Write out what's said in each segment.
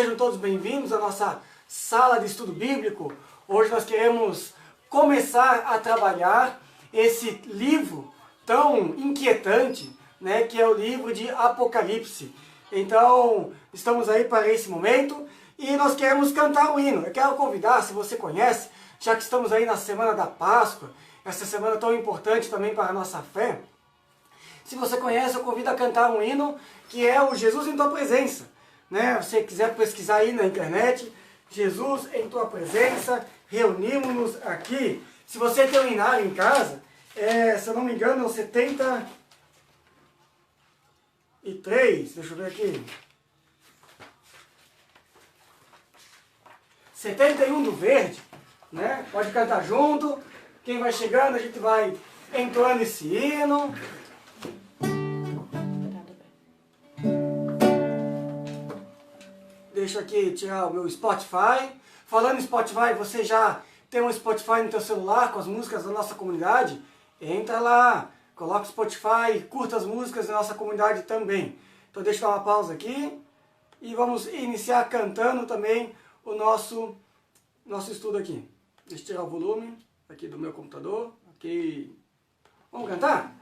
Sejam todos bem-vindos à nossa sala de estudo bíblico. Hoje nós queremos começar a trabalhar esse livro tão inquietante, né, que é o livro de Apocalipse. Então, estamos aí para esse momento e nós queremos cantar um hino. Eu quero convidar, se você conhece, já que estamos aí na semana da Páscoa, essa semana tão importante também para a nossa fé. Se você conhece, eu convido a cantar um hino que é o Jesus em Tua Presença. Né? Se você quiser pesquisar aí na internet, Jesus em Tua Presença, reunimos-nos aqui. Se você tem um hinário em casa, se eu não me engano, é o 73, deixa eu ver aqui. 71 do verde, né? Pode cantar junto. Quem vai chegando, a gente vai entoando esse hino. Deixa eu aqui tirar o meu Spotify. Falando em Spotify, você já tem um Spotify no teu celular com as músicas da nossa comunidade? Entra lá, coloca o Spotify, curta as músicas da nossa comunidade também. Então deixa eu dar uma pausa aqui e vamos iniciar cantando também o nosso estudo aqui. Deixa eu tirar o volume aqui do meu computador. Ok. Vamos cantar?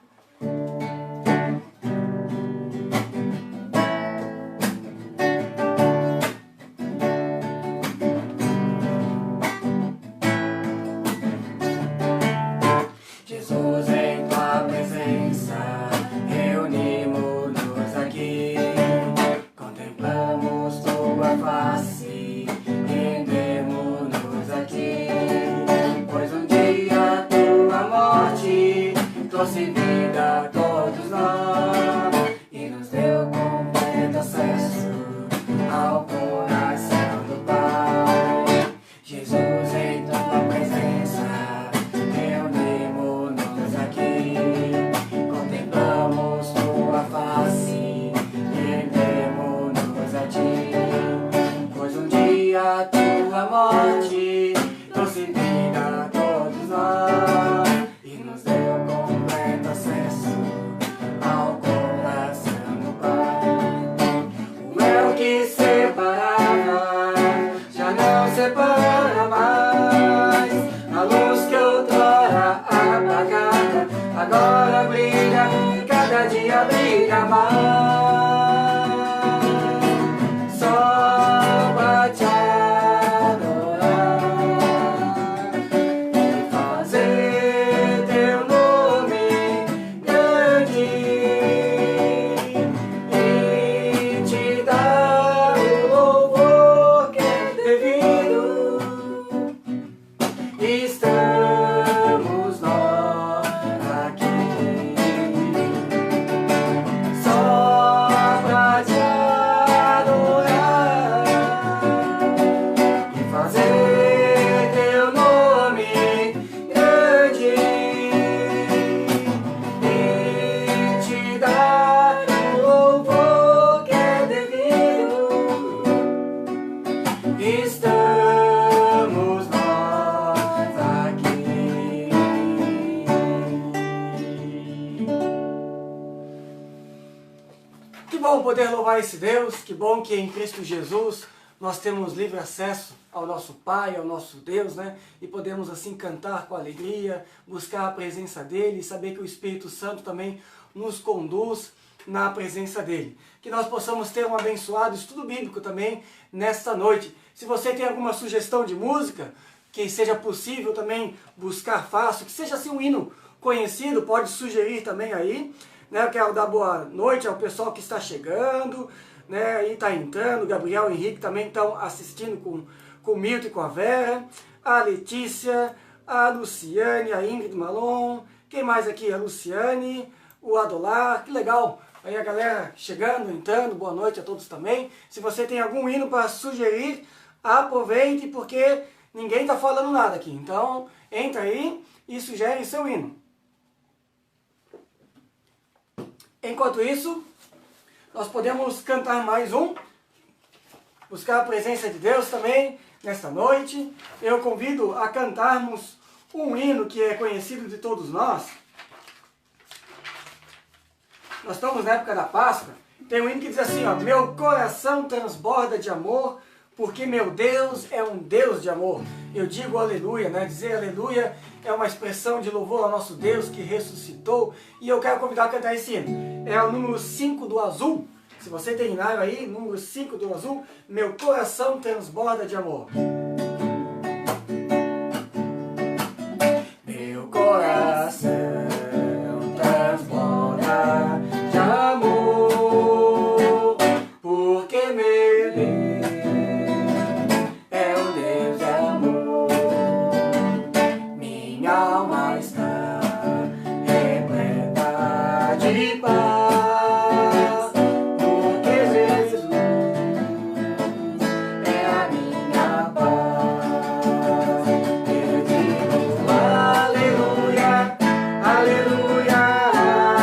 Trouxe vida a todos nós e nos deu completo acesso ao coração do Pai. Jesus, em Tua presença, reunimos-nos aqui, contemplamos Tua face e rendemos-nos a Ti, pois um dia a Tua morte trouxe vida a todos nós e nos deu acesso ao coração do Pai. O véu que separava já não separa mais. A luz que outrora apagada agora brilha e cada dia brilha mais. Só pra te adorar e fazer Teu nome e te dar o louvor que é devido. Estamos nós aqui só pra te adorar e fazer Teu nome grande e te dar o louvor que é devido. Estamos nós aqui. Que bom poder louvar esse Deus, que bom que em Cristo Jesus nós temos livre acesso ao nosso Pai, ao nosso Deus, né? E podemos assim cantar com alegria, buscar a presença dEle e saber que o Espírito Santo também nos conduz na presença dEle. Que nós possamos ter um abençoado estudo bíblico também nesta noite. Se você tem alguma sugestão de música, que seja possível também buscar fácil, que seja assim um hino conhecido, pode sugerir também aí. Né? Eu quero dar boa noite ao pessoal que está chegando, né? E está entrando, Gabriel e Henrique também estão assistindo com o Milton e com a Vera, a Letícia, a Luciane, a Ingrid Malon, quem mais aqui? A Luciane, o Adolar, que legal! Aí a galera chegando, entrando, boa noite a todos também. Se você tem algum hino para sugerir, aproveite, porque ninguém está falando nada aqui. Então, entra aí e sugere seu hino. Enquanto isso, nós podemos cantar mais um, buscar a presença de Deus também nesta noite. Eu convido a cantarmos um hino que é conhecido de todos nós. Nós estamos na época da Páscoa. Tem um hino que diz assim, ó: meu coração transborda de amor porque meu Deus é um Deus de amor. Eu digo aleluia, né? Dizer aleluia é uma expressão de louvor ao nosso Deus que ressuscitou. E eu quero convidar a cantar esse hino. É o número 5 do azul. Se você tem hinário aí, número 5 do azul, meu coração transborda de amor. Meu coração transborda de amor, porque meu Deus é um Deus de amor. Minha alma está repleta de paz, porque Jesus é a minha paz. Eu digo aleluia, aleluia,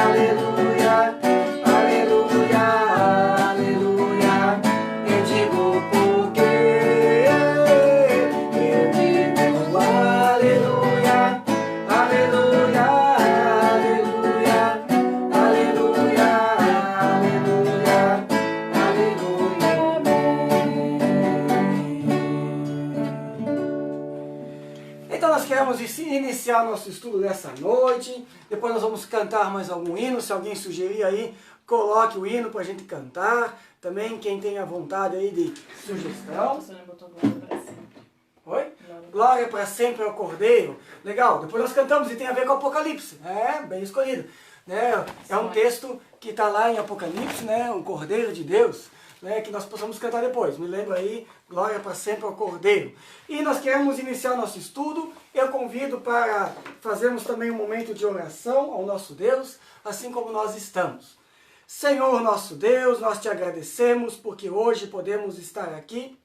aleluia, aleluia, aleluia. Eu digo porque eu digo aleluia, aleluia, aleluia, aleluia, aleluia, aleluia. Então nós queremos iniciar nosso estudo dessa noite. Depois nós vamos cantar mais algum hino. Se alguém sugerir aí, coloque o hino para a gente cantar. Também quem tem a vontade aí de sugestão. Você não botou glória para sempre. Oi? Glória para sempre ao Cordeiro. Legal. Depois nós cantamos e tem a ver com Apocalipse. É, bem escolhido. Né? É um texto que está lá em Apocalipse, né? Um Cordeiro de Deus. Né, que nós possamos cantar depois. Me lembra aí, glória para sempre ao Cordeiro. E nós queremos iniciar nosso estudo. Eu convido para fazermos também um momento de oração ao nosso Deus, assim como nós estamos. Senhor nosso Deus, nós te agradecemos porque hoje podemos estar aqui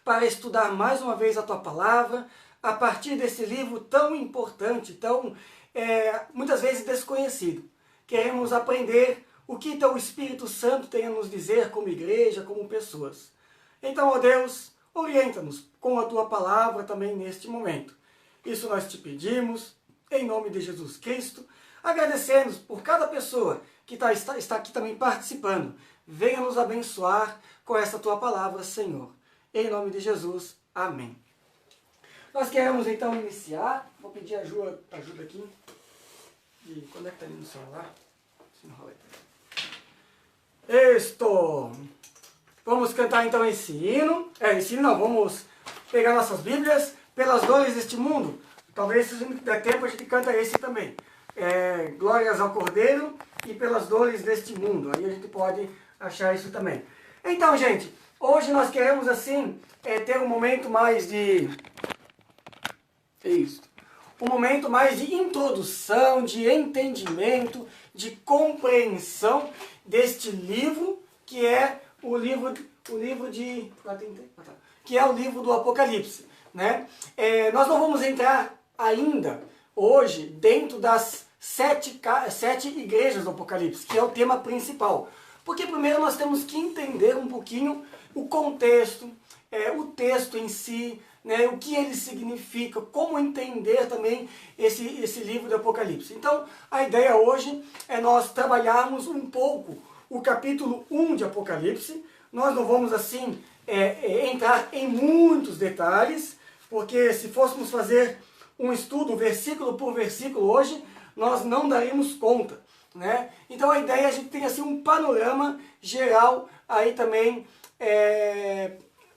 para estudar mais uma vez a Tua Palavra, a partir desse livro tão importante, tão muitas vezes desconhecido. Queremos aprender o que Teu Espírito Santo tem a nos dizer como igreja, como pessoas. Então, ó Deus, orienta-nos com a Tua Palavra também neste momento. Isso nós te pedimos, em nome de Jesus Cristo, agradecemos por cada pessoa que está aqui também participando. Venha nos abençoar com essa Tua Palavra, Senhor. Em nome de Jesus, amém. Nós queremos então iniciar, vou pedir ajuda aqui, de quando é que está ali no celular? Se enrola aí. Vamos cantar então esse hino. Esse hino não, vamos pegar nossas Bíblias. Pelas dores deste mundo. Talvez se der tempo a gente canta esse também. Glórias ao Cordeiro e pelas dores deste mundo. Aí a gente pode achar isso também. Então, gente, hoje nós queremos assim ter um momento mais de... um momento mais de introdução, de entendimento, de compreensão deste livro, que é o livro do Apocalipse. Né? Nós não vamos entrar ainda, hoje, dentro das sete igrejas do Apocalipse, que é o tema principal. Porque primeiro nós temos que entender um pouquinho o contexto, o texto em si, né, o que ele significa, como entender também esse livro do Apocalipse. Então, a ideia hoje é nós trabalharmos um pouco o capítulo 1 de Apocalipse. Nós não vamos, assim, entrar em muitos detalhes, porque se fôssemos fazer um estudo versículo por versículo hoje, nós não daríamos conta. Né? Então, a ideia é a gente ter assim, um panorama geral aí também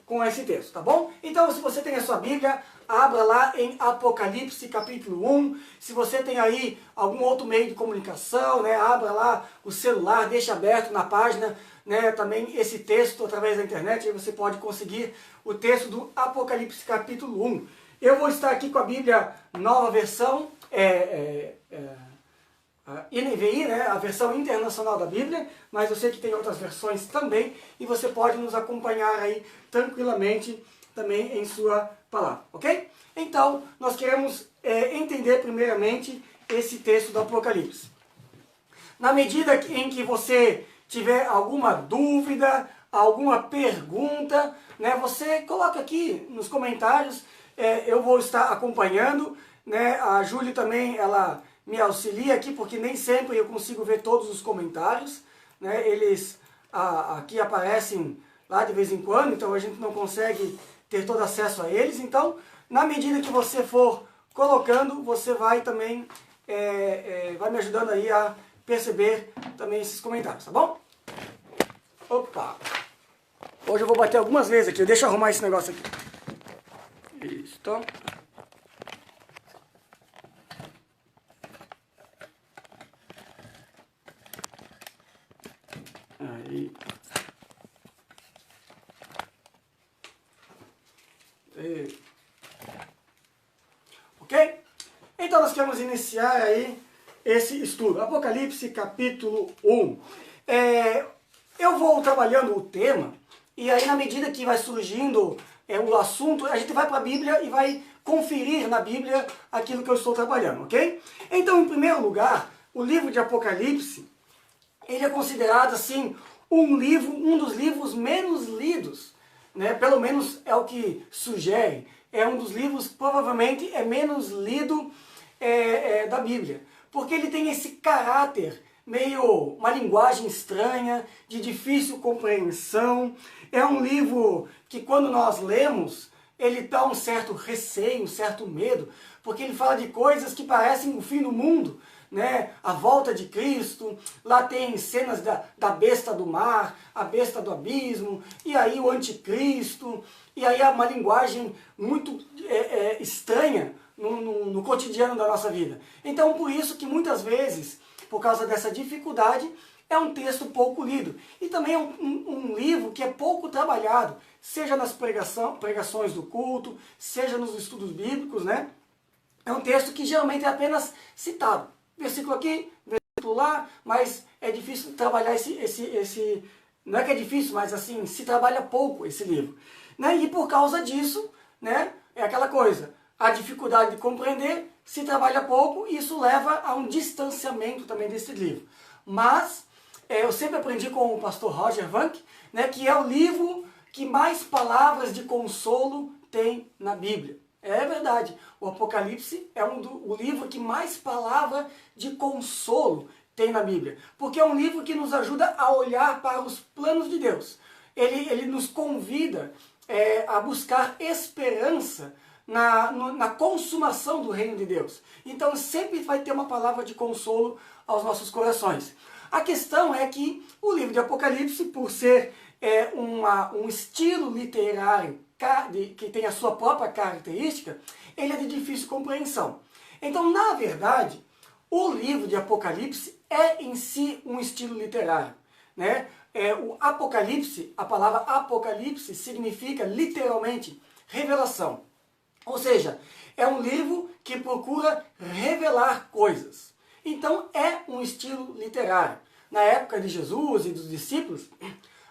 com esse texto, tá bom? Então, se você tem a sua Bíblia, abra lá em Apocalipse capítulo 1. Se você tem aí algum outro meio de comunicação, né, abra lá o celular, deixa aberto na página, né, também esse texto através da internet, aí você pode conseguir o texto do Apocalipse capítulo 1. Eu vou estar aqui com a Bíblia Nova Versão, a NVI, né, a versão internacional da Bíblia, mas eu sei que tem outras versões também, e você pode nos acompanhar aí tranquilamente também em sua palavra, ok? Então, nós queremos entender primeiramente esse texto do Apocalipse. Na medida em que você tiver alguma dúvida, alguma pergunta, né, você coloca aqui nos comentários, eu vou estar acompanhando, né, a Júlia também, ela me auxilia aqui, porque nem sempre eu consigo ver todos os comentários, né? Eles aqui aparecem lá de vez em quando, então a gente não consegue ter todo acesso a eles. Então, na medida que você for colocando, você vai também, vai me ajudando aí a perceber também esses comentários, tá bom? Opa! Hoje eu vou bater algumas vezes aqui, deixa eu arrumar esse negócio aqui. Isso. Aí. Ok? Então nós queremos iniciar aí esse estudo. Apocalipse capítulo 1. Eu vou trabalhando o tema, e aí na medida que vai surgindo o assunto, a gente vai para a Bíblia e vai conferir na Bíblia aquilo que eu estou trabalhando, ok? Então, em primeiro lugar, o livro de Apocalipse, ele é considerado assim um dos livros menos lidos, né? Pelo menos é o que sugere. É um dos livros, provavelmente, menos lido da Bíblia. Porque ele tem esse caráter meio, uma linguagem estranha, de difícil compreensão. É um livro que quando nós lemos, ele dá um certo receio, um certo medo, porque ele fala de coisas que parecem o fim do mundo, né? A volta de Cristo, lá tem cenas da besta do mar, a besta do abismo, e aí o anticristo, e aí há uma linguagem muito estranha no cotidiano da nossa vida. Então por isso que muitas vezes, por causa dessa dificuldade, é um texto pouco lido. E também é um livro que é pouco trabalhado, seja nas pregações do culto, seja nos estudos bíblicos, né? É um texto que geralmente é apenas citado. Versículo aqui, versículo lá, mas é difícil trabalhar esse... Não é que é difícil, mas assim, se trabalha pouco esse livro. Né? E por causa disso, né, é aquela coisa, a dificuldade de compreender, se trabalha pouco, e isso leva a um distanciamento também desse livro. Mas eu sempre aprendi com o pastor Roger Vanck, né, que é o livro que mais palavras de consolo tem na Bíblia. É verdade, o Apocalipse é o livro que mais palavra de consolo tem na Bíblia. Porque é um livro que nos ajuda a olhar para os planos de Deus. Ele nos convida a buscar esperança na consumação do reino de Deus. Então sempre vai ter uma palavra de consolo aos nossos corações. A questão é que o livro de Apocalipse, por ser um estilo literário que tem a sua própria característica, ele é de difícil compreensão. Então, na verdade, o livro de Apocalipse é em si um estilo literário, né? O Apocalipse, a palavra Apocalipse significa literalmente revelação. Ou seja, é um livro que procura revelar coisas. Então é um estilo literário. Na época de Jesus e dos discípulos,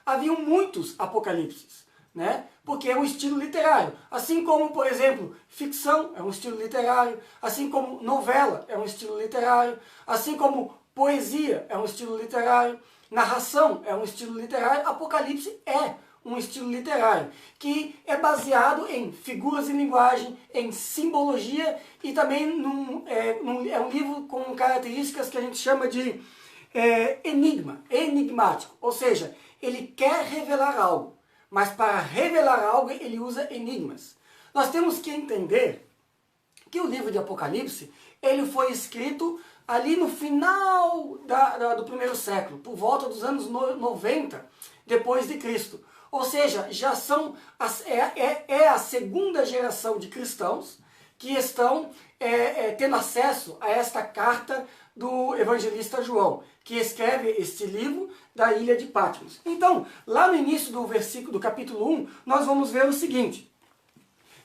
haviam muitos apocalipses, né? Porque é um estilo literário. Assim como, por exemplo, ficção é um estilo literário, assim como novela é um estilo literário, assim como poesia é um estilo literário, narração é um estilo literário, Apocalipse é um estilo literário, que é baseado em figuras de linguagem, em simbologia, e também é um livro com características que a gente chama de enigmático, ou seja, ele quer revelar algo, mas para revelar algo ele usa enigmas. Nós temos que entender que o livro de Apocalipse, ele foi escrito ali no final do primeiro século, por volta dos anos 90 depois de Cristo. Ou seja, já são a segunda geração de cristãos que estão tendo acesso a esta carta do evangelista João, que escreve este livro da ilha de Patmos. Então, lá no início do capítulo 1, nós vamos ver o seguinte.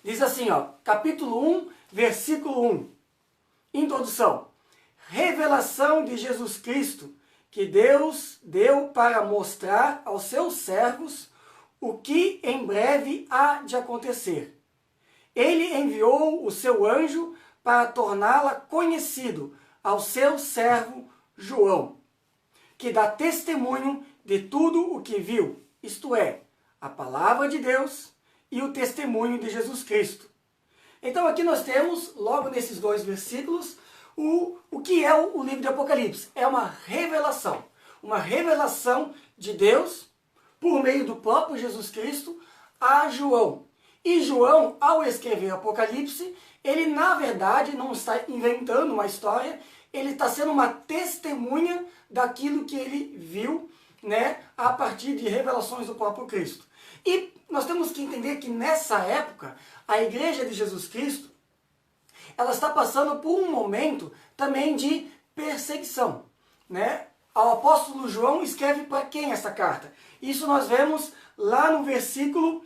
Diz assim, ó, capítulo 1, versículo 1. Introdução. Revelação de Jesus Cristo, que Deus deu para mostrar aos seus servos o que em breve há de acontecer. Ele enviou o seu anjo para torná-la conhecido ao seu servo João, que dá testemunho de tudo o que viu, isto é, a palavra de Deus e o testemunho de Jesus Cristo. Então aqui nós temos, logo nesses dois versículos, o que é o livro de Apocalipse. É uma revelação de Deus por meio do próprio Jesus Cristo, a João. E João, ao escrever Apocalipse, ele na verdade não está inventando uma história, ele está sendo uma testemunha daquilo que ele viu, né, a partir de revelações do próprio Cristo. E nós temos que entender que nessa época, a Igreja de Jesus Cristo, ela está passando por um momento também de perseguição, né? O apóstolo João escreve para quem essa carta? Isso nós vemos lá no versículo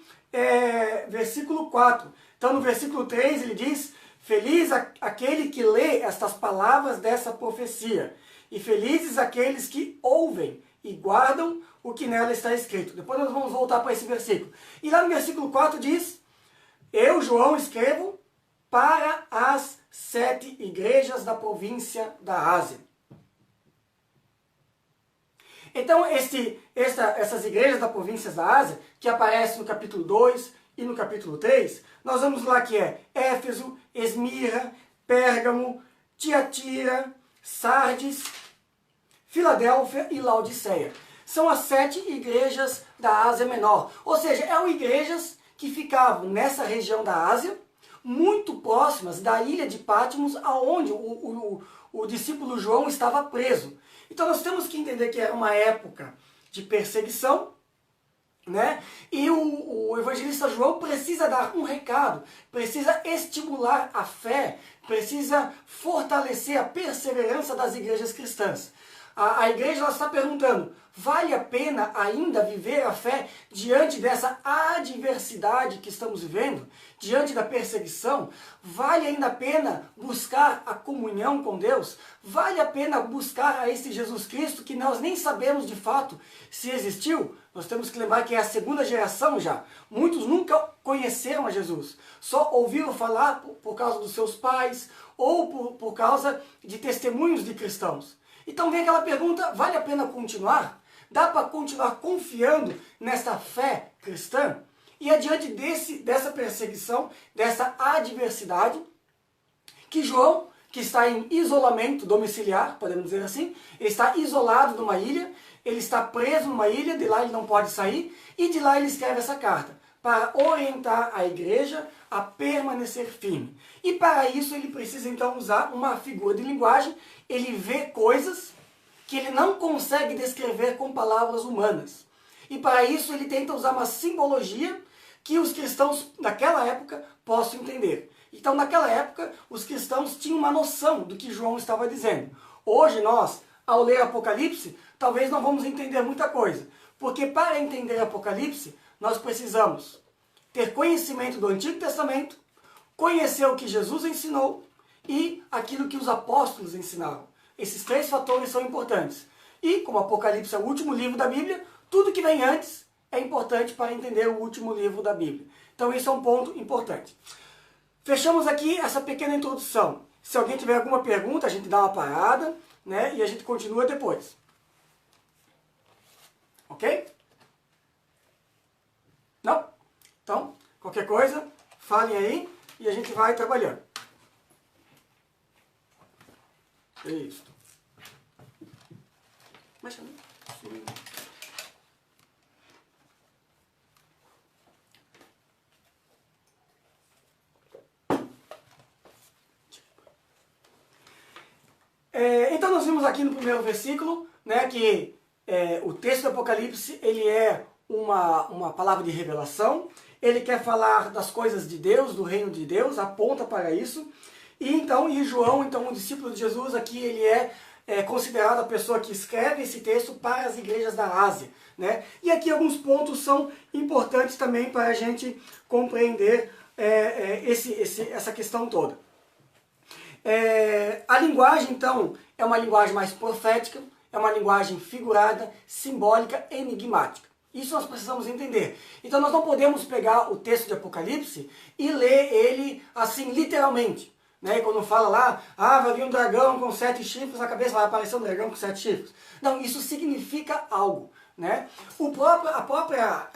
4. Então no versículo 3 ele diz: feliz aquele que lê estas palavras dessa profecia, e felizes aqueles que ouvem e guardam o que nela está escrito. Depois nós vamos voltar para esse versículo. E lá no versículo 4 diz: eu, João, escrevo para as 7 igrejas da província da Ásia. Então, essas igrejas da província da Ásia, que aparecem no capítulo 2 e no capítulo 3, nós vamos lá que é Éfeso, Esmirna, Pérgamo, Tiatira, Sardes, Filadélfia e Laodiceia. São as 7 igrejas da Ásia Menor. Ou seja, eram igrejas que ficavam nessa região da Ásia, muito próximas da ilha de Patmos, aonde o discípulo João estava preso. Então nós temos que entender que era uma época de perseguição, né? E o evangelista João precisa dar um recado, precisa estimular a fé, precisa fortalecer a perseverança das igrejas cristãs. A igreja ela está perguntando: vale a pena ainda viver a fé diante dessa adversidade que estamos vivendo? Diante da perseguição? Vale ainda a pena buscar a comunhão com Deus? Vale a pena buscar a esse Jesus Cristo que nós nem sabemos de fato se existiu? Nós temos que lembrar que é a segunda geração já. Muitos nunca conheceram a Jesus. Só ouviram falar por causa dos seus pais ou por causa de testemunhos de cristãos. Então vem aquela pergunta: vale a pena continuar? Dá para continuar confiando nessa fé cristã? E é diante dessa perseguição, dessa adversidade, que João, que está em isolamento domiciliar, podemos dizer assim, ele está isolado numa ilha, ele está preso numa ilha, de lá ele não pode sair, e de lá ele escreve essa carta, para orientar a igreja a permanecer firme. E para isso ele precisa então usar uma figura de linguagem. Ele vê coisas que ele não consegue descrever com palavras humanas. E para isso ele tenta usar uma simbologia que os cristãos naquela época possam entender. Então naquela época os cristãos tinham uma noção do que João estava dizendo. Hoje nós, ao ler Apocalipse, talvez não vamos entender muita coisa. Porque para entender Apocalipse, nós precisamos ter conhecimento do Antigo Testamento, conhecer o que Jesus ensinou e aquilo que os apóstolos ensinaram. Esses 3 fatores são importantes. E, como Apocalipse é o último livro da Bíblia, tudo que vem antes é importante para entender o último livro da Bíblia. Então, esse é um ponto importante. Fechamos aqui essa pequena introdução. Se alguém tiver alguma pergunta, a gente dá uma parada, né, e a gente continua depois. Ok? Não? Então, qualquer coisa, falem aí e a gente vai trabalhando. Isso. Mas sim. Então nós vimos aqui no primeiro versículo, né, que o texto do Apocalipse ele é uma palavra de revelação. Ele quer falar das coisas de Deus, do reino de Deus, aponta para isso. E João, então, o discípulo de Jesus, aqui ele é considerado a pessoa que escreve esse texto para as igrejas da Ásia, né? E aqui alguns pontos são importantes também para a gente compreender essa questão toda. A linguagem, então, é uma linguagem mais profética, é uma linguagem figurada, simbólica, enigmática. Isso nós precisamos entender. Então nós não podemos pegar o texto de Apocalipse e ler ele assim literalmente. Né? E quando fala lá, vai vir um dragão com 7 chifres, na cabeça vai aparecer um dragão com 7 chifres. Não, isso significa algo. Né? A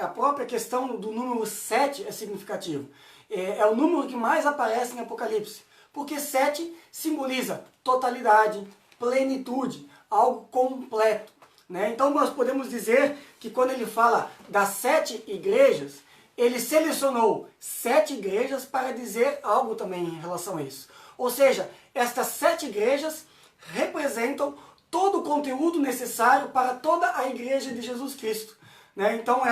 própria questão do número 7 é significativo. É o número que mais aparece em Apocalipse. Porque 7 simboliza totalidade, plenitude, algo completo. né? Então nós podemos dizer que quando ele fala das 7 igrejas, ele selecionou 7 igrejas para dizer algo também em relação a isso. Ou seja, estas 7 igrejas representam todo o conteúdo necessário para toda a igreja de Jesus Cristo, né? Então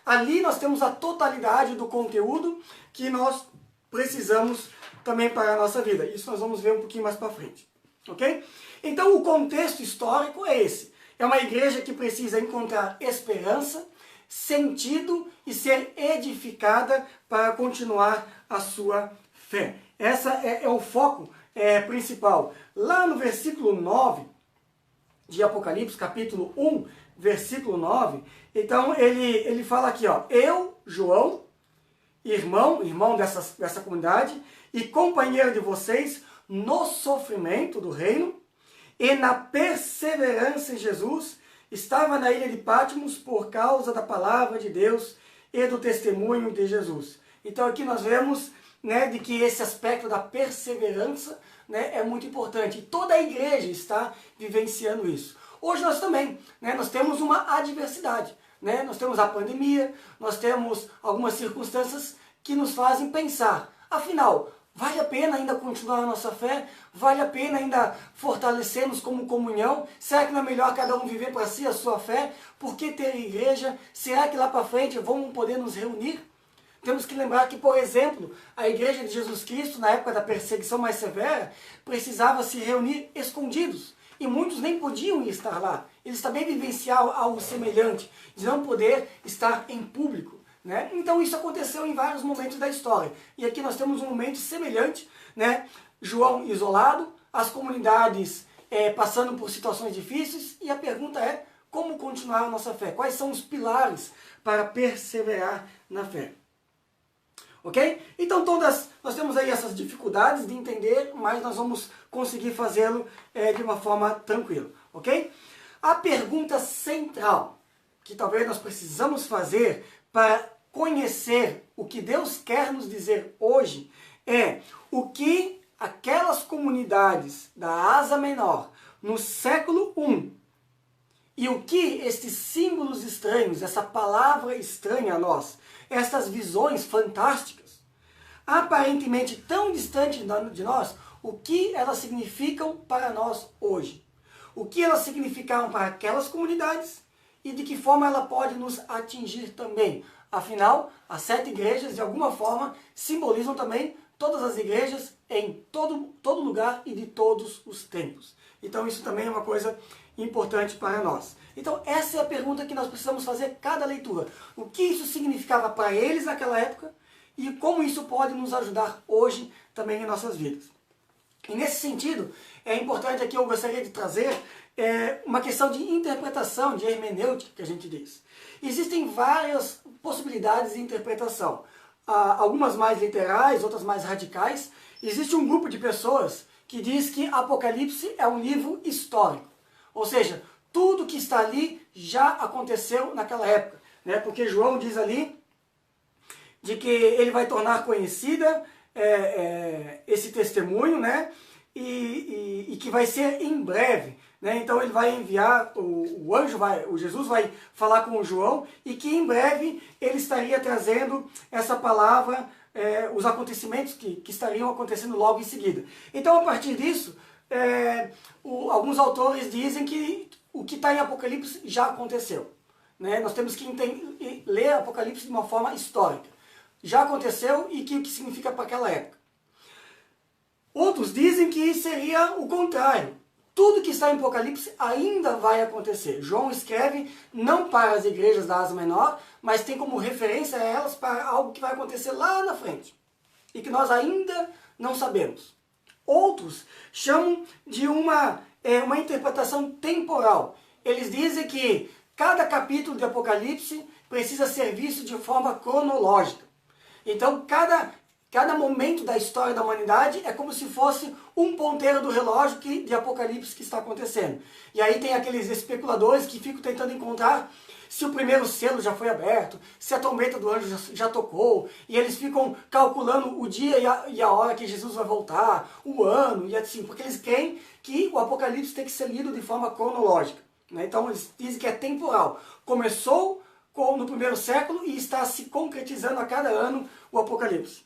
ali nós temos a totalidade do conteúdo que nós precisamos também para a nossa vida. Isso nós vamos ver um pouquinho mais para frente, ok? Então o contexto histórico é esse. É uma igreja que precisa encontrar esperança, sentido e ser edificada para continuar a sua fé. Essa é o foco principal. Lá no versículo 9 de Apocalipse, capítulo 1, versículo 9, então ele fala aqui, ó, eu, João, irmão dessa comunidade e companheiro de vocês no sofrimento do reino e na perseverança em Jesus, estava na ilha de Patmos por causa da palavra de Deus e do testemunho de Jesus. Então aqui nós vemos, né, de que esse aspecto da perseverança, né, é muito importante. E toda a igreja está vivenciando isso. Hoje nós também, né, nós temos uma adversidade, né? Nós temos a pandemia, nós temos algumas circunstâncias que nos fazem pensar, afinal, vale a pena ainda continuar a nossa fé? Vale a pena ainda fortalecermos como comunhão? Será que não é melhor cada um viver para si a sua fé? Por que ter igreja? Será que lá para frente vamos poder nos reunir? Temos que lembrar que, por exemplo, a igreja de Jesus Cristo, na época da perseguição mais severa, precisava se reunir escondidos. E muitos nem podiam estar lá. Eles também vivenciaram algo semelhante, de não poder estar em público, né? Então isso aconteceu em vários momentos da história. E aqui nós temos um momento semelhante, né? João isolado, as comunidades passando por situações difíceis, e a pergunta é, como continuar a nossa fé? Quais são os pilares para perseverar na fé? Ok? Então nós temos aí essas dificuldades de entender, mas nós vamos conseguir fazê-lo de uma forma tranquila, ok? A pergunta central que talvez nós precisamos fazer para conhecer o que Deus quer nos dizer hoje é o que aquelas comunidades da Ásia Menor no século I e o que estes símbolos estranhos, essa palavra estranha a nós, essas visões fantásticas, aparentemente tão distantes de nós, o que elas significam para nós hoje. O que elas significaram para aquelas comunidades e de que forma ela pode nos atingir também. Afinal, as 7 igrejas, de alguma forma, simbolizam também todas as igrejas em todo lugar e de todos os tempos. Então isso também é uma coisa importante para nós. Então essa é a pergunta que nós precisamos fazer cada leitura. O que isso significava para eles naquela época e como isso pode nos ajudar hoje também em nossas vidas. E nesse sentido, é importante aqui, eu gostaria de trazer uma questão de interpretação, de hermenêutica, que a gente diz. Existem várias possibilidades de interpretação. Algumas mais literais, outras mais radicais. Existe um grupo de pessoas que diz que Apocalipse é um livro histórico. Ou seja, tudo que está ali já aconteceu naquela época, né? Porque João diz ali de que ele vai tornar conhecida esse testemunho, né? E que vai ser em breve, né? Então ele vai enviar, o Jesus vai falar com o João e que em breve ele estaria trazendo essa palavra, os acontecimentos que estariam acontecendo logo em seguida. Então a partir disso, alguns autores dizem que o que está em Apocalipse já aconteceu, né? Nós temos que ler Apocalipse de uma forma histórica. Já aconteceu e o que significa para aquela época. Outros dizem que seria o contrário. Tudo que está em Apocalipse ainda vai acontecer. João escreve não para as igrejas da Ásia Menor, mas tem como referência a elas para algo que vai acontecer lá na frente. E que nós ainda não sabemos. Outros chamam de uma interpretação temporal. Eles dizem que cada capítulo de Apocalipse precisa ser visto de forma cronológica. Então, cada momento da história da humanidade é como se fosse um ponteiro do relógio de Apocalipse que está acontecendo. E aí tem aqueles especuladores que ficam tentando encontrar se o primeiro selo já foi aberto, se a trombeta do anjo já tocou, e eles ficam calculando o dia e a hora que Jesus vai voltar, o ano, e assim, porque eles creem que o Apocalipse tem que ser lido de forma cronológica. né? Então eles dizem que é temporal. Começou no primeiro século e está se concretizando a cada ano o Apocalipse.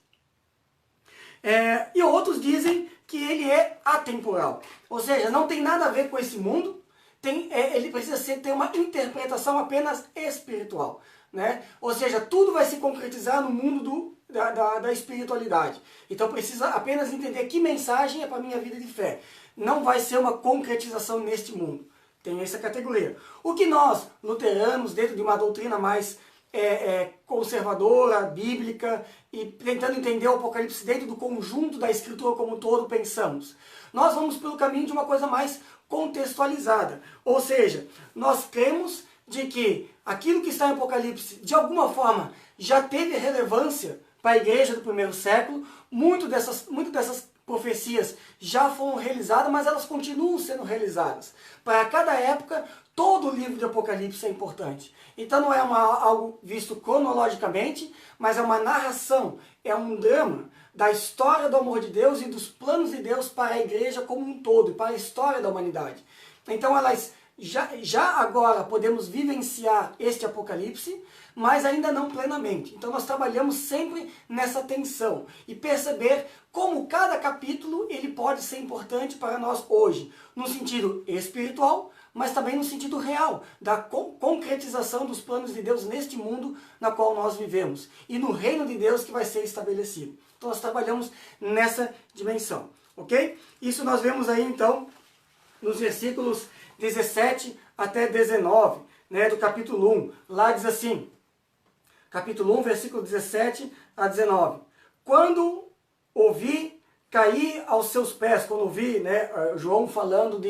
E outros dizem que ele é atemporal, ou seja, não tem nada a ver com esse mundo, ele precisa ter uma interpretação apenas espiritual, né? Ou seja, tudo vai se concretizar no mundo da espiritualidade. Então precisa apenas entender que mensagem é para a minha vida de fé. Não vai ser uma concretização neste mundo. Tem essa categoria. O que nós, luteranos, dentro de uma doutrina mais conservadora, bíblica, e tentando entender o Apocalipse dentro do conjunto da Escritura como um todo, pensamos. Nós vamos pelo caminho de uma coisa mais contextualizada. Ou seja, nós cremos de que aquilo que está em Apocalipse, de alguma forma, já teve relevância para a igreja do primeiro século. Muito dessas profecias já foram realizadas, mas elas continuam sendo realizadas. Para cada época, todo o livro de Apocalipse é importante. Então não é algo visto cronologicamente, mas é uma narração, é um drama da história do amor de Deus e dos planos de Deus para a igreja como um todo, e para a história da humanidade. Então elas já agora podemos vivenciar este Apocalipse, mas ainda não plenamente. Então nós trabalhamos sempre nessa tensão e perceber como cada capítulo ele pode ser importante para nós hoje, no sentido espiritual, mas também no sentido real, da concretização dos planos de Deus neste mundo na qual nós vivemos, e no reino de Deus que vai ser estabelecido. Então nós trabalhamos nessa dimensão, ok? Isso nós vemos aí então nos versículos 17 até 19, né, do capítulo 1. Lá diz assim, capítulo 1, versículo 17 a 19. Quando ouvi cair aos seus pés, quando ouvi, né, João falando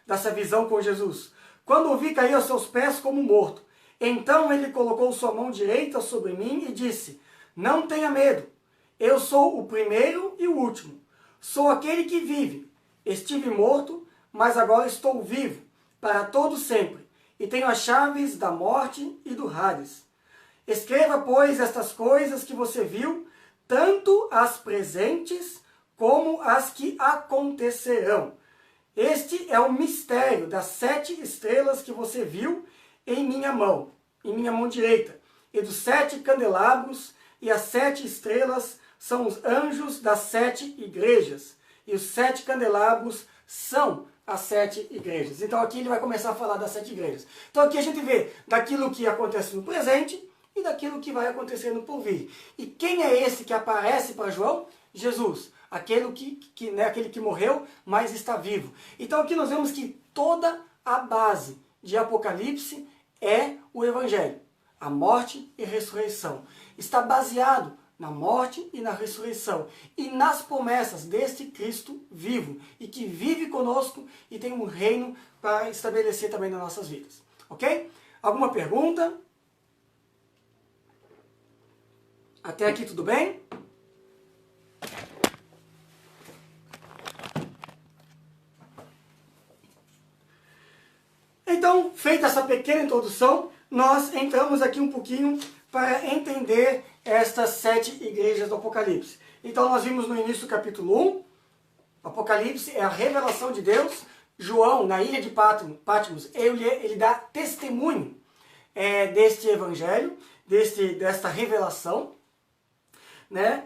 dessa visão com Jesus. Quando ouvi cair aos seus pés como morto, então ele colocou sua mão direita sobre mim e disse, não tenha medo, eu sou o primeiro e o último, sou aquele que vive. Estive morto, mas agora estou vivo, para todo sempre, e tenho as chaves da morte e do Hades. Escreva, pois, estas coisas que você viu, tanto as presentes como as que acontecerão. Este é o mistério das 7 estrelas que você viu em minha mão direita, e dos 7 candelabros, e as 7 estrelas são os anjos das 7 igrejas, e os 7 candelabros são as 7 igrejas. Então aqui ele vai começar a falar das 7 igrejas. Então aqui a gente vê daquilo que acontece no presente e daquilo que vai acontecer no porvir. E quem é esse que aparece para João? Jesus, aquele que morreu, mas está vivo. Então aqui nós vemos que toda a base de Apocalipse é o Evangelho. A morte e ressurreição. Está baseado na morte e na ressurreição, e nas promessas deste Cristo vivo, e que vive conosco e tem um reino para estabelecer também nas nossas vidas. Ok? Alguma pergunta? Até aqui tudo bem? Então, feita essa pequena introdução, nós entramos aqui um pouquinho para entender estas 7 igrejas do Apocalipse. Então nós vimos no início do capítulo 1, Apocalipse é a revelação de Deus. João, na ilha de Patmos, ele dá testemunho deste evangelho, desta revelação, né?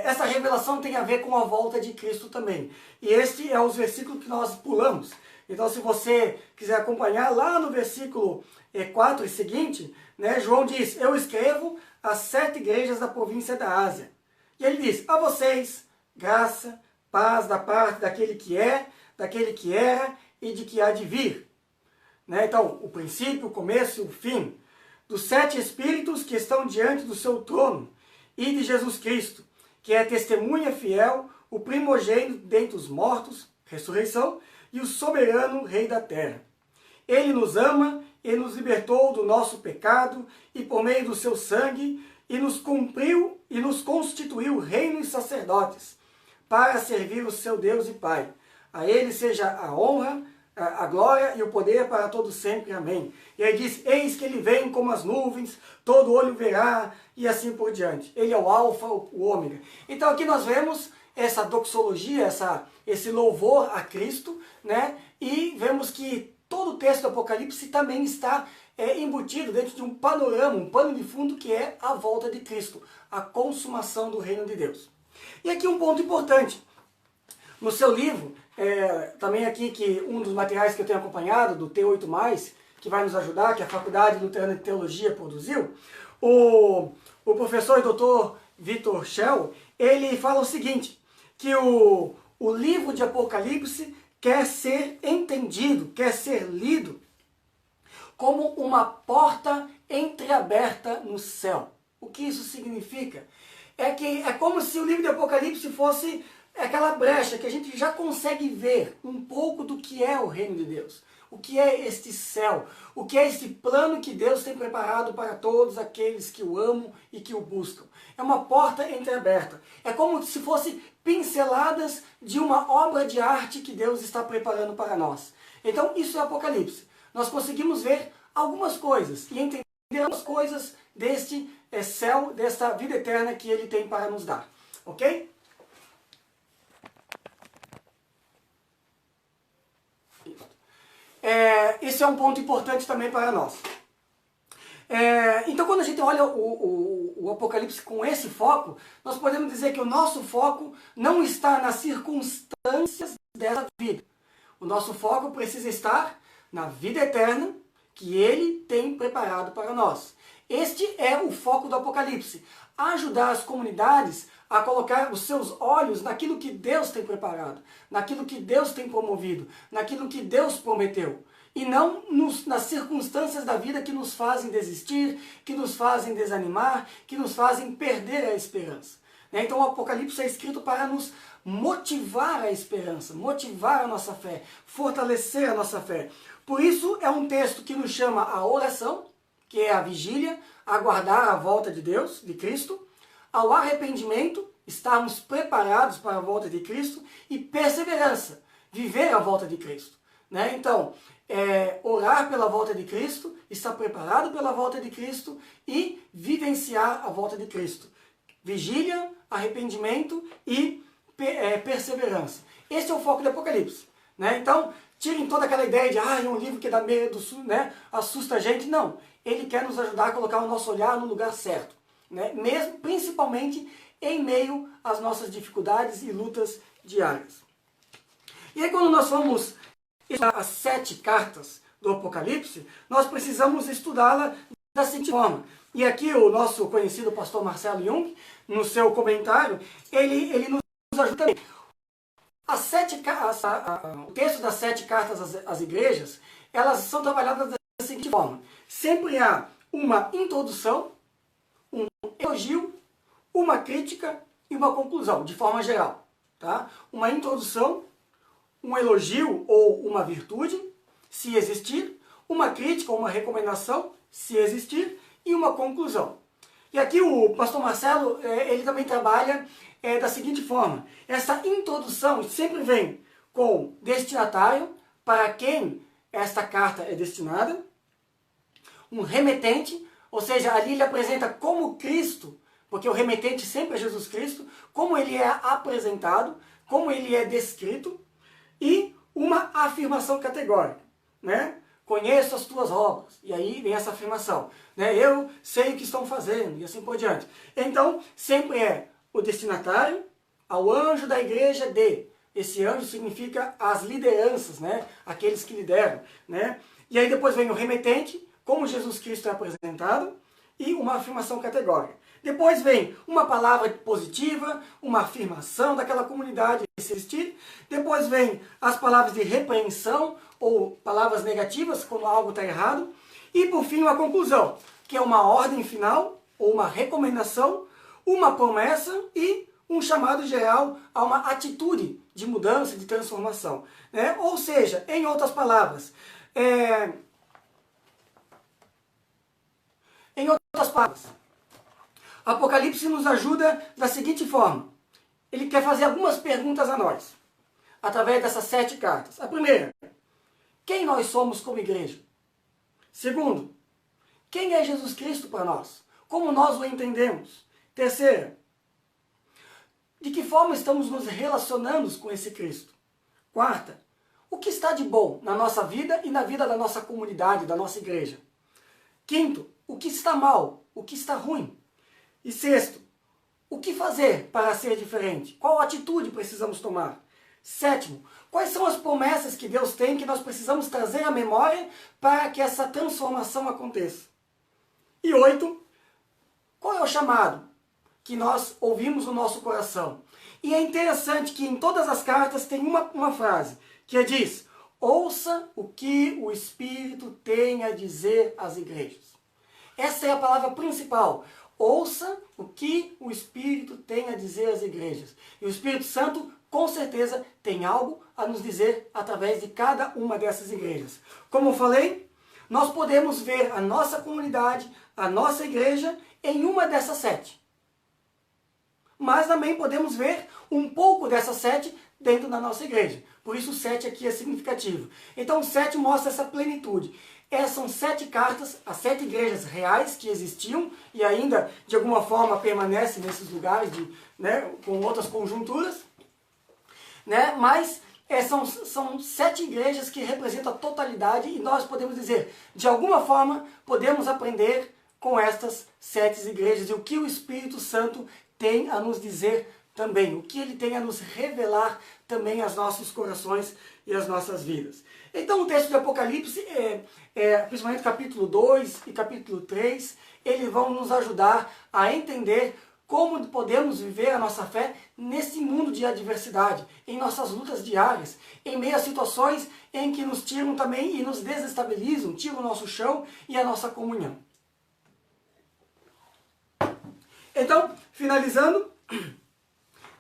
Essa revelação tem a ver com a volta de Cristo também. E este é os versículos que nós pulamos. Então se você quiser acompanhar, lá no versículo 4 e seguinte, né, João diz, eu escrevo às 7 igrejas da província da Ásia. E ele diz, a vocês, graça, paz da parte daquele que é, daquele que era e de que há de vir. Né? Então, o princípio, o começo e o fim. Dos 7 espíritos que estão diante do seu trono e de Jesus Cristo, que é testemunha fiel, o primogênito dentre os mortos, ressurreição, e o soberano rei da terra. Ele nos ama, ele nos libertou do nosso pecado e por meio do seu sangue, e nos cumpriu e nos constituiu reino e sacerdotes, para servir o seu Deus e Pai. A ele seja a honra, a glória e o poder para todos sempre. Amém. E aí diz, eis que ele vem como as nuvens, todo olho verá, e assim por diante. Ele é o alfa, o ômega. Então aqui nós vemos essa doxologia, esse louvor a Cristo, né? E vemos que todo o texto do Apocalipse também está embutido dentro de um panorama, um pano de fundo que é a volta de Cristo, a consumação do reino de Deus. E aqui um ponto importante. No seu livro, também aqui que um dos materiais que eu tenho acompanhado, do T8+, que vai nos ajudar, que a Faculdade Luterana de Teologia produziu, o professor e doutor Vitor Schell, ele fala o seguinte, que o livro de Apocalipse quer ser entendido, quer ser lido como uma porta entreaberta no céu. O que isso significa? É como se o livro de Apocalipse fosse aquela brecha que a gente já consegue ver um pouco do que é o reino de Deus. O que é este céu? O que é este plano que Deus tem preparado para todos aqueles que o amam e que o buscam? É uma porta entreaberta. É como se fossem pinceladas de uma obra de arte que Deus está preparando para nós. Então isso é Apocalipse. Nós conseguimos ver algumas coisas e entender algumas coisas deste céu, desta vida eterna que Ele tem para nos dar. Ok? Esse é um ponto importante também para nós. Então quando a gente olha o Apocalipse com esse foco, nós podemos dizer que o nosso foco não está nas circunstâncias dessa vida. O nosso foco precisa estar na vida eterna que Ele tem preparado para nós. Este é o foco do Apocalipse. Ajudar as comunidades a colocar os seus olhos naquilo que Deus tem preparado, naquilo que Deus tem promovido, naquilo que Deus prometeu. E não nas circunstâncias da vida que nos fazem desistir, que nos fazem desanimar, que nos fazem perder a esperança. Então o Apocalipse é escrito para nos motivar a esperança, motivar a nossa fé, fortalecer a nossa fé. Por isso é um texto que nos chama a oração, que é a vigília, aguardar a volta de Deus, de Cristo, ao arrependimento, estarmos preparados para a volta de Cristo, e perseverança, viver a volta de Cristo. Então, orar pela volta de Cristo, estar preparado pela volta de Cristo e vivenciar a volta de Cristo. Vigília, arrependimento e perseverança. Esse é o foco do Apocalipse. Então, tirem toda aquela ideia de é um livro que dá medo, assusta a gente. Não, ele quer nos ajudar a colocar o nosso olhar no lugar certo. Mesmo, principalmente em meio às nossas dificuldades e lutas diárias. E aí quando nós vamos estudar as 7 cartas do Apocalipse, nós precisamos estudá-la da seguinte forma. E aqui o nosso conhecido pastor Marcelo Jung, no seu comentário, ele nos ajuda também. O texto das 7 cartas às igrejas, elas são trabalhadas da seguinte forma. Sempre há uma introdução, um elogio, uma crítica e uma conclusão, de forma geral. Uma introdução, um elogio ou uma virtude, se existir, uma crítica ou uma recomendação, se existir, e uma conclusão. E aqui o pastor Marcelo, ele também trabalha da seguinte forma. Essa introdução sempre vem com destinatário, para quem esta carta é destinada, um remetente, ou seja, ali ele apresenta como Cristo, porque o remetente sempre é Jesus Cristo, como ele é apresentado, como ele é descrito, e uma afirmação categórica. Conheço as tuas obras, e aí vem essa afirmação. Eu sei o que estão fazendo, e assim por diante. Então, sempre é o destinatário, ao anjo da igreja de. Esse anjo significa as lideranças, aqueles que lideram. E aí depois vem o remetente, como Jesus Cristo é apresentado, e uma afirmação categórica. Depois vem uma palavra positiva, uma afirmação daquela comunidade se existir. Depois vem as palavras de repreensão, ou palavras negativas, quando algo está errado. E por fim, uma conclusão, que é uma ordem final, ou uma recomendação, uma promessa e um chamado geral a uma atitude de mudança, de transformação. Ou seja, em outras palavras, Apocalipse nos ajuda da seguinte forma. Ele quer fazer algumas perguntas a nós, através dessas 7 cartas. A primeira, quem nós somos como igreja? Segundo, quem é Jesus Cristo para nós? Como nós o entendemos? Terceira, de que forma estamos nos relacionando com esse Cristo? Quarta, o que está de bom na nossa vida e na vida da nossa comunidade, da nossa igreja. Quinto, o que está mal, o que está ruim. E sexto, o que fazer para ser diferente? Qual atitude precisamos tomar? Sétimo, quais são as promessas que Deus tem que nós precisamos trazer à memória para que essa transformação aconteça? E oito, qual é o chamado que nós ouvimos no nosso coração? E é interessante que em todas as cartas tem uma frase que diz: ouça o que o Espírito tem a dizer às igrejas. Essa é a palavra principal. Ouça o que o Espírito tem a dizer às igrejas. E o Espírito Santo, com certeza, tem algo a nos dizer através de cada uma dessas igrejas. Como eu falei, nós podemos ver a nossa comunidade, a nossa igreja, em uma dessas 7. Mas também podemos ver um pouco dessas 7 dentro da nossa igreja. Por isso o 7 aqui é significativo. Então o 7 mostra essa plenitude. Essas são 7 cartas, as 7 igrejas reais que existiam e ainda de alguma forma permanecem nesses lugares, com outras conjunturas. Mas são 7 igrejas que representam a totalidade e nós podemos dizer, de alguma forma, podemos aprender com estas 7 igrejas e o que o Espírito Santo tem a nos dizer também, o que ele tem a nos revelar também aos nossos corações e às nossas vidas. Então o texto de Apocalipse, principalmente capítulo 2 e capítulo 3, eles vão nos ajudar a entender como podemos viver a nossa fé nesse mundo de adversidade, em nossas lutas diárias, em meio a situações em que nos tiram também e nos desestabilizam, tiram o nosso chão e a nossa comunhão. Então, finalizando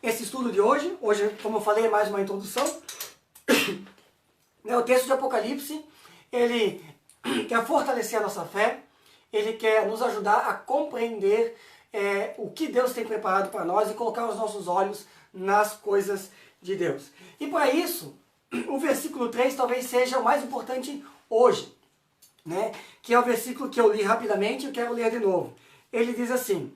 esse estudo de hoje, como eu falei, é mais uma introdução. O texto de Apocalipse, ele quer fortalecer a nossa fé, ele quer nos ajudar a compreender o que Deus tem preparado para nós e colocar os nossos olhos nas coisas de Deus. E para isso, o versículo 3 talvez seja o mais importante hoje, que é o versículo que eu li rapidamente e eu quero ler de novo. Ele diz assim: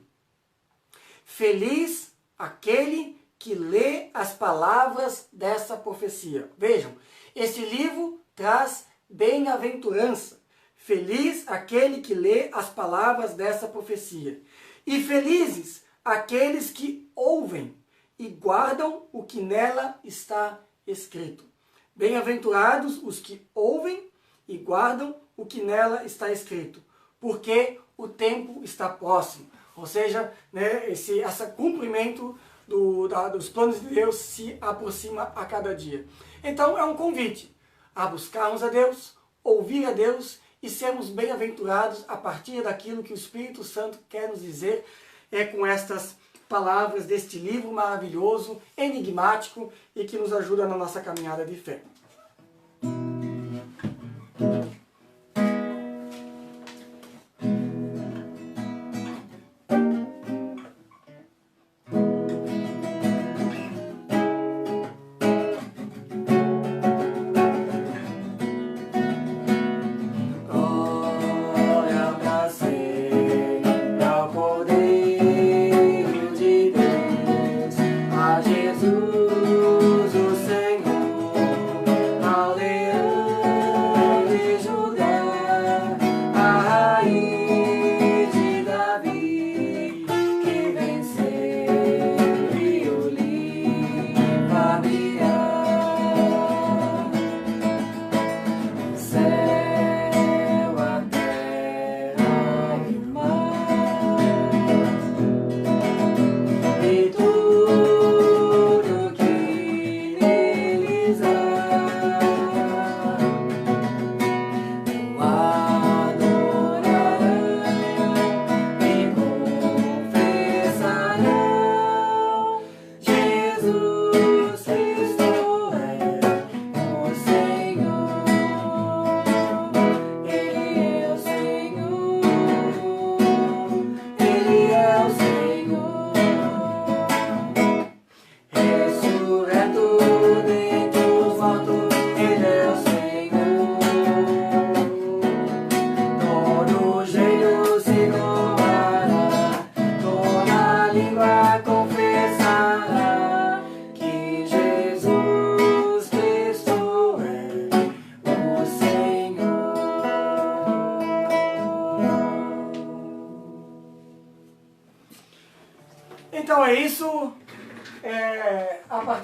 feliz aquele que lê as palavras dessa profecia. Vejam, esse livro traz bem-aventurança. Feliz aquele que lê as palavras dessa profecia. E felizes aqueles que ouvem e guardam o que nela está escrito. Bem-aventurados os que ouvem e guardam o que nela está escrito, porque o tempo está próximo. Ou seja, esse cumprimento dos planos de Deus se aproxima a cada dia. Então é um convite a buscarmos a Deus, ouvir a Deus e sermos bem-aventurados a partir daquilo que o Espírito Santo quer nos dizer com estas palavras deste livro maravilhoso, enigmático e que nos ajuda na nossa caminhada de fé.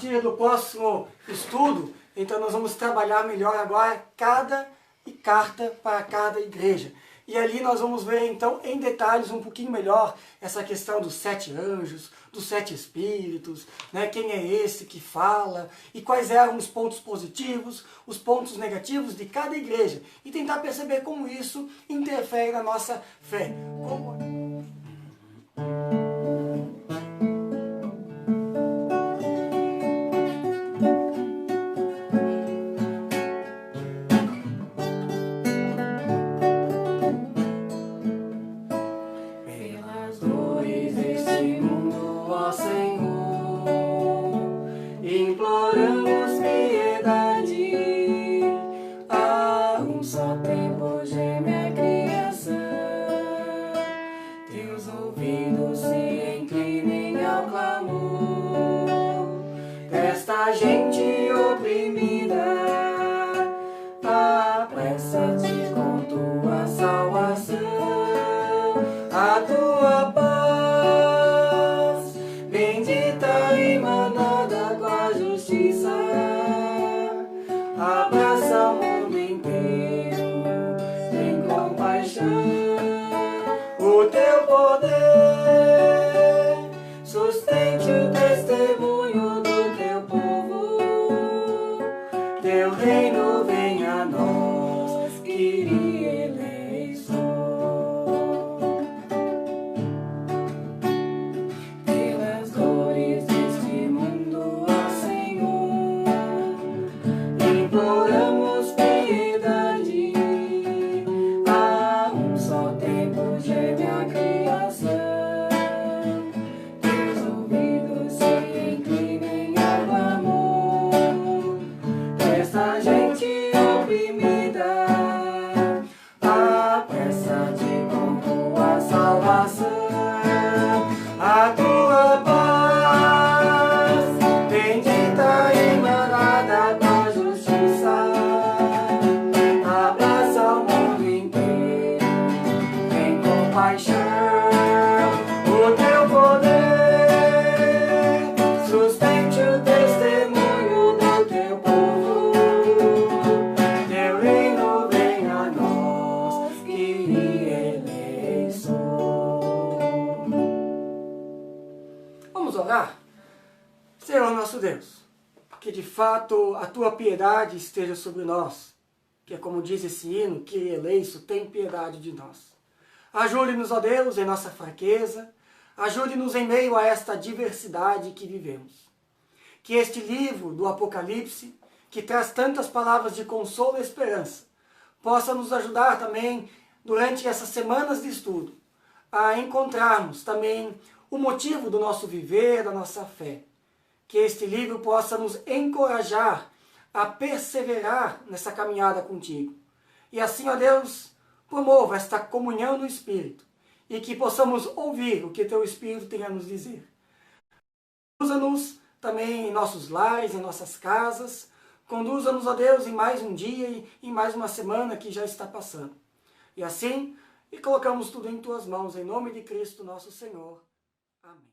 partir do próximo estudo, então nós vamos trabalhar melhor agora cada carta para cada igreja. E ali nós vamos ver então em detalhes um pouquinho melhor essa questão dos 7 anjos, dos 7 espíritos, né? Quem é esse que fala e quais eram os pontos positivos, os pontos negativos de cada igreja. E tentar perceber como isso interfere na nossa fé. Imploramos piedade, a um só tempo geme a criação. Teus ouvidos se inclinem ao clamor desta gente oprimida. Apressa-te com tua salvação, a tua paz, bendita emanada com a justiça, abraça o mundo inteiro, tem compaixão, o teu poder sustente o testemunho do teu povo, teu reino venha a nós, Kyrie eleison. Pelas dores deste mundo, ó Senhor, imploramos piedade, a um só tempo geme a criação. Teus ouvidos se inclinem ao clamor desta gente oprimida. Apressa-te com tua salvação, a tua paz, bendita emanada com a justiça, abraça o mundo inteiro, tem compaixão, o teu poder sustente o testemunho do teu povo, teu reino venha a nós, Kyrie eleison. Vamos orar? Senhor nosso Deus, que de fato a tua piedade esteja sobre nós, que é como diz esse hino, Kyrie eleison, tem piedade de nós. Ajude-nos, ó Deus, em nossa fraqueza, ajude-nos em meio a esta diversidade que vivemos. Que este livro do Apocalipse, que traz tantas palavras de consolo e esperança, possa nos ajudar também, durante essas semanas de estudo, a encontrarmos também o motivo do nosso viver, da nossa fé. Que este livro possa nos encorajar a perseverar nessa caminhada contigo. E assim, ó Deus, promova esta comunhão no Espírito e que possamos ouvir o que teu Espírito tem a nos dizer. Conduza-nos também em nossos lares, em nossas casas. Conduza-nos, ó Deus, em mais um dia e em mais uma semana que já está passando. E assim, colocamos tudo em tuas mãos, em nome de Cristo nosso Senhor. Amém.